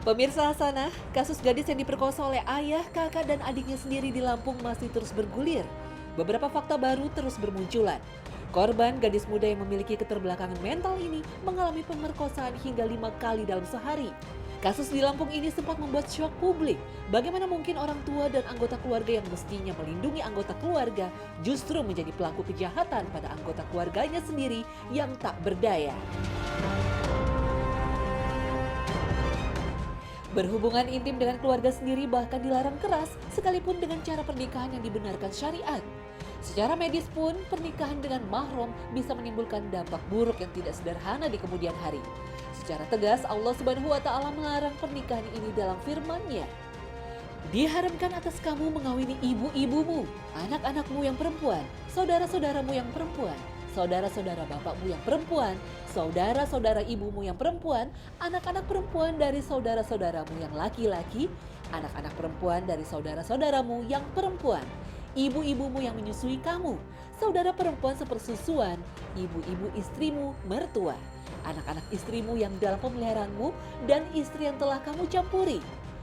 Pemirsa Hasanah, kasus gadis yang diperkosa oleh ayah, kakak, dan adiknya sendiri di Lampung masih terus bergulir. Beberapa fakta baru terus bermunculan. Korban gadis muda yang memiliki keterbelakangan mental ini mengalami pemerkosaan hingga 5 kali dalam sehari. Kasus di Lampung ini sempat membuat syok publik. Bagaimana mungkin orang tua dan anggota keluarga yang mestinya melindungi anggota keluarga justru menjadi pelaku kejahatan pada anggota keluarganya sendiri yang tak berdaya. Berhubungan intim dengan keluarga sendiri bahkan dilarang keras, sekalipun dengan cara pernikahan yang dibenarkan syariat. Secara medis pun, pernikahan dengan mahram bisa menimbulkan dampak buruk yang tidak sederhana di kemudian hari. Secara tegas, Allah Subhanahu wa Ta'ala melarang pernikahan ini dalam firman-Nya. Diharamkan atas kamu mengawini ibu-ibumu, anak-anakmu yang perempuan, saudara-saudaramu yang perempuan, saudara-saudara bapakmu yang perempuan, saudara-saudara ibumu yang perempuan, anak-anak perempuan dari saudara-saudaramu yang laki-laki, anak-anak perempuan dari saudara-saudaramu yang perempuan, ibu-ibumu yang menyusui kamu, saudara perempuan sepersusuan, ibu-ibu istrimu mertua, anak-anak istrimu yang dalam pemeliharaanmu, dan istri yang telah kamu campuri.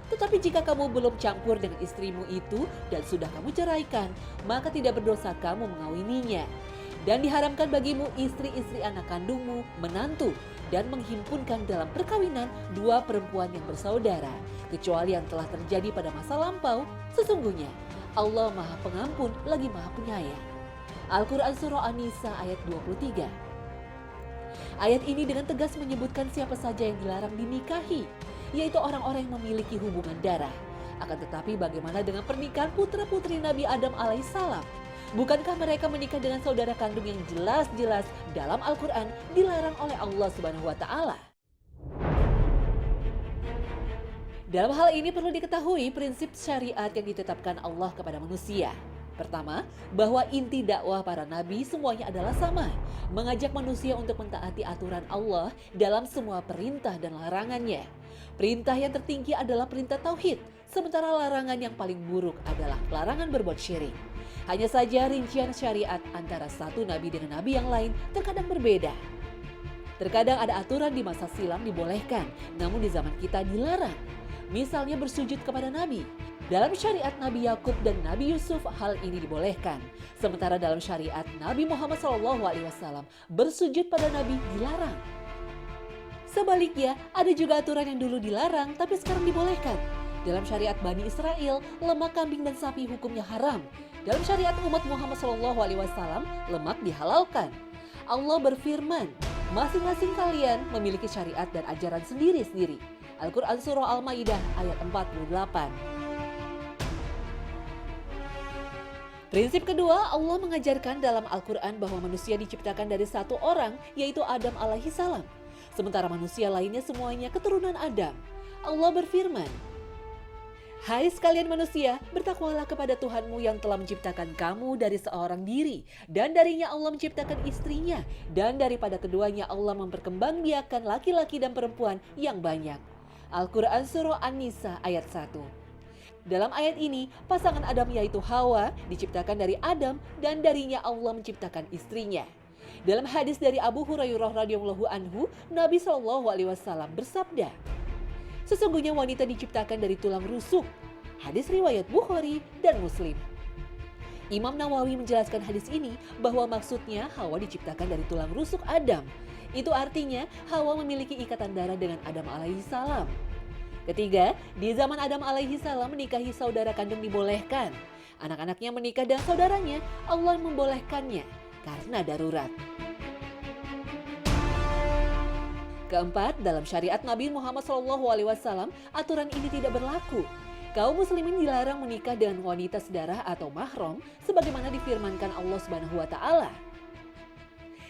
Tetapi jika kamu belum campur dengan istrimu itu dan sudah kamu ceraikan, maka tidak berdosa kamu mengawininya. Dan diharamkan bagimu istri-istri anak kandungmu, menantu, dan menghimpunkan dalam perkawinan dua perempuan yang bersaudara, kecuali yang telah terjadi pada masa lampau. Sesungguhnya Allah Maha Pengampun lagi Maha Penyayang. Al-Quran Surah An-Nisa ayat 23. Ayat ini dengan tegas menyebutkan siapa saja yang dilarang dinikahi, yaitu orang-orang yang memiliki hubungan darah. Akan tetapi bagaimana dengan pernikahan putra-putri Nabi Adam alaihissalam? Bukankah mereka menikah dengan saudara kandung yang jelas-jelas dalam Al-Quran dilarang oleh Allah Subhanahu wa Ta'ala? Dalam hal ini perlu diketahui prinsip syariat yang ditetapkan Allah kepada manusia. Pertama, bahwa inti dakwah para nabi semuanya adalah sama, mengajak manusia untuk mentaati aturan Allah dalam semua perintah dan larangannya. Perintah yang tertinggi adalah perintah tauhid, sementara larangan yang paling buruk adalah larangan berbuat syirik. Hanya saja rincian syariat antara satu nabi dengan nabi yang lain terkadang berbeda. Terkadang ada aturan di masa silam dibolehkan, namun di zaman kita dilarang. Misalnya bersujud kepada nabi. Dalam syariat Nabi Yakub dan Nabi Yusuf hal ini dibolehkan. Sementara dalam syariat Nabi Muhammad SAW bersujud pada nabi dilarang. Sebaliknya, ada juga aturan yang dulu dilarang tapi sekarang dibolehkan. Dalam syariat Bani Israel, lemak kambing dan sapi hukumnya haram. Dalam syariat umat Muhammad SAW, lemak dihalalkan. Allah berfirman, masing-masing kalian memiliki syariat dan ajaran sendiri-sendiri. Al-Quran Surah Al-Maidah ayat 48. Prinsip kedua, Allah mengajarkan dalam Al-Quran bahwa manusia diciptakan dari satu orang, yaitu Adam alaihissalam. Sementara manusia lainnya semuanya keturunan Adam. Allah berfirman, hai sekalian manusia, bertakwalah kepada Tuhanmu yang telah menciptakan kamu dari seorang diri. Dan darinya Allah menciptakan istrinya. Dan daripada keduanya Allah memperkembangbiakan laki-laki dan perempuan yang banyak. Al-Quran Surah An-Nisa ayat 1. Dalam ayat ini, pasangan Adam yaitu Hawa diciptakan dari Adam dan darinya Allah menciptakan istrinya. Dalam hadis dari Abu Hurairah radhiyallahu anhu, Nabi SAW bersabda, sesungguhnya wanita diciptakan dari tulang rusuk. Hadis riwayat Bukhari dan Muslim. Imam Nawawi menjelaskan hadis ini bahwa maksudnya Hawa diciptakan dari tulang rusuk Adam. Itu artinya Hawa memiliki ikatan darah dengan Adam alaihissalam. Ketiga, di zaman Adam alaihissalam menikahi saudara kandung dibolehkan. Anak-anaknya menikah dengan saudaranya, Allah membolehkannya karena darurat. Keempat, dalam syariat Nabi Muhammad SAW, aturan ini tidak berlaku. Kaum muslimin dilarang menikah dengan wanita sedarah atau mahram sebagaimana difirmankan Allah Subhanahu wa Ta'ala.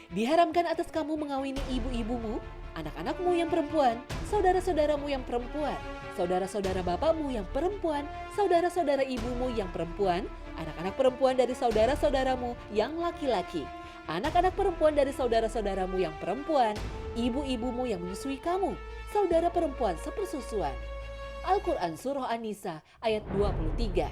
Diharamkan atas kamu mengawini ibu-ibumu, anak-anakmu yang perempuan, saudara-saudaramu yang perempuan, saudara-saudara bapakmu yang perempuan, saudara-saudara ibumu yang perempuan, anak-anak perempuan dari saudara-saudaramu yang laki-laki, anak-anak perempuan dari saudara-saudaramu yang perempuan, ibu-ibumu yang menyusui kamu, saudara perempuan sepersusuan. Al-Quran Surah An-Nisa ayat 23.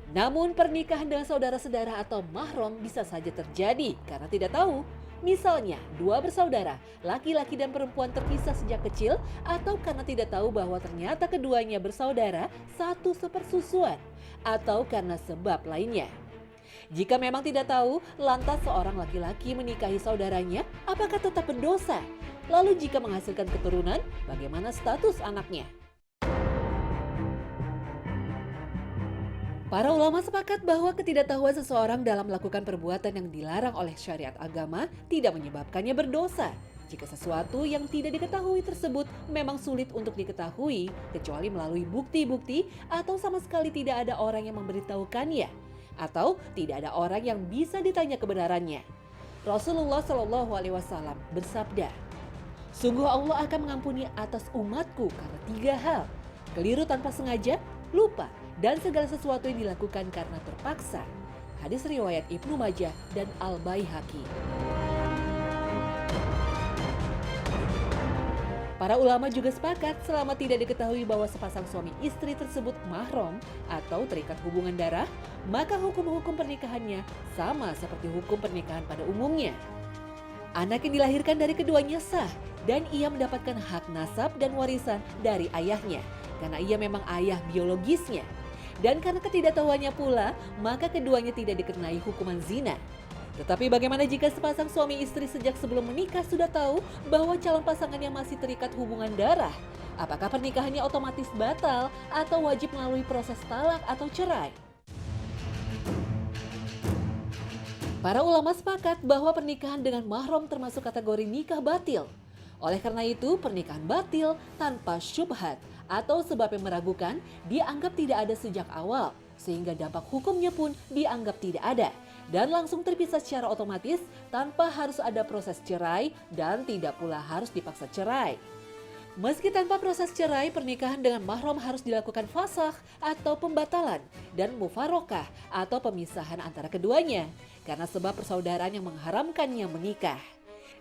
Namun pernikahan dengan saudara-saudara atau mahram bisa saja terjadi karena tidak tahu. Misalnya, dua bersaudara, laki-laki dan perempuan terpisah sejak kecil atau karena tidak tahu bahwa ternyata keduanya bersaudara satu sepersusuan atau karena sebab lainnya. Jika memang tidak tahu, lantas seorang laki-laki menikahi saudaranya, apakah tetap berdosa? Lalu jika menghasilkan keturunan, bagaimana status anaknya? Para ulama sepakat bahwa ketidaktahuan seseorang dalam melakukan perbuatan yang dilarang oleh syariat agama tidak menyebabkannya berdosa. Jika sesuatu yang tidak diketahui tersebut memang sulit untuk diketahui, kecuali melalui bukti-bukti atau sama sekali tidak ada orang yang memberitahukannya, atau tidak ada orang yang bisa ditanya kebenarannya. Rasulullah Shallallahu Alaihi Wasallam bersabda, "Sungguh Allah akan mengampuni atas umatku karena tiga hal: keliru tanpa sengaja, lupa, dan segala sesuatu yang dilakukan karena terpaksa." Hadis riwayat Ibnu Majah dan Al-Baihaqi. Para ulama juga sepakat selama tidak diketahui bahwa sepasang suami istri tersebut mahram atau terikat hubungan darah, maka hukum-hukum pernikahannya sama seperti hukum pernikahan pada umumnya. Anak yang dilahirkan dari keduanya sah dan ia mendapatkan hak nasab dan warisan dari ayahnya karena ia memang ayah biologisnya. Dan karena ketidaktahuannya pula, maka keduanya tidak dikenai hukuman zina. Tetapi bagaimana jika sepasang suami istri sejak sebelum menikah sudah tahu bahwa calon pasangannya masih terikat hubungan darah? Apakah pernikahannya otomatis batal atau wajib melalui proses talak atau cerai? Para ulama sepakat bahwa pernikahan dengan mahram termasuk kategori nikah batil. Oleh karena itu, pernikahan batil tanpa syubhat atau sebab yang meragukan dianggap tidak ada sejak awal, sehingga dampak hukumnya pun dianggap tidak ada dan langsung terpisah secara otomatis tanpa harus ada proses cerai dan tidak pula harus dipaksa cerai. Meski tanpa proses cerai, pernikahan dengan mahram harus dilakukan fasakh atau pembatalan dan mufarokah atau pemisahan antara keduanya karena sebab persaudaraan yang mengharamkannya menikah.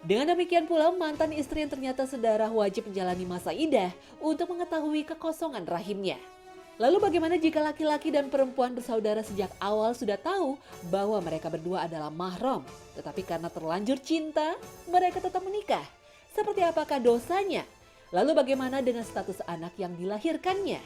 Dengan demikian pula mantan istri yang ternyata sedarah wajib menjalani masa iddah untuk mengetahui kekosongan rahimnya. Lalu bagaimana jika laki-laki dan perempuan bersaudara sejak awal sudah tahu bahwa mereka berdua adalah mahram, tetapi karena terlanjur cinta, mereka tetap menikah? Seperti apakah dosanya? Lalu bagaimana dengan status anak yang dilahirkannya?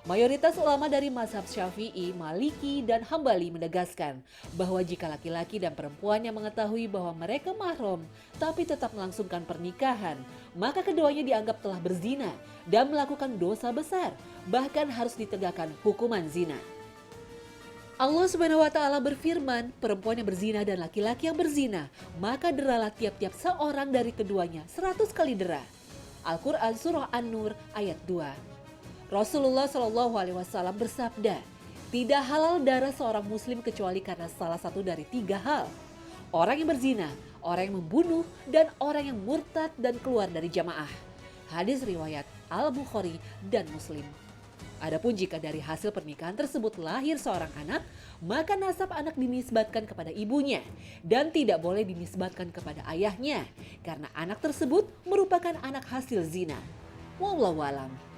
Mayoritas ulama dari mazhab Syafi'i, Maliki, dan Hambali menegaskan bahwa jika laki-laki dan perempuan yang mengetahui bahwa mereka mahram tapi tetap melangsungkan pernikahan, maka keduanya dianggap telah berzina dan melakukan dosa besar, bahkan harus ditegakkan hukuman zina. Allah Subhanahu wa Ta'ala berfirman, perempuan yang berzina dan laki-laki yang berzina, maka deralah tiap-tiap seorang dari keduanya 100 kali dera. Al-Quran Surah An-Nur ayat 2. Rasulullah Shallallahu Alaihi Wasallam bersabda, tidak halal darah seorang muslim kecuali karena salah satu dari tiga hal: orang yang berzina, orang yang membunuh, dan orang yang murtad dan keluar dari jamaah. Hadis riwayat Al-Bukhari dan Muslim. Adapun jika dari hasil pernikahan tersebut lahir seorang anak, maka nasab anak dinisbatkan kepada ibunya dan tidak boleh dinisbatkan kepada ayahnya karena anak tersebut merupakan anak hasil zina. Wallahu a'lam.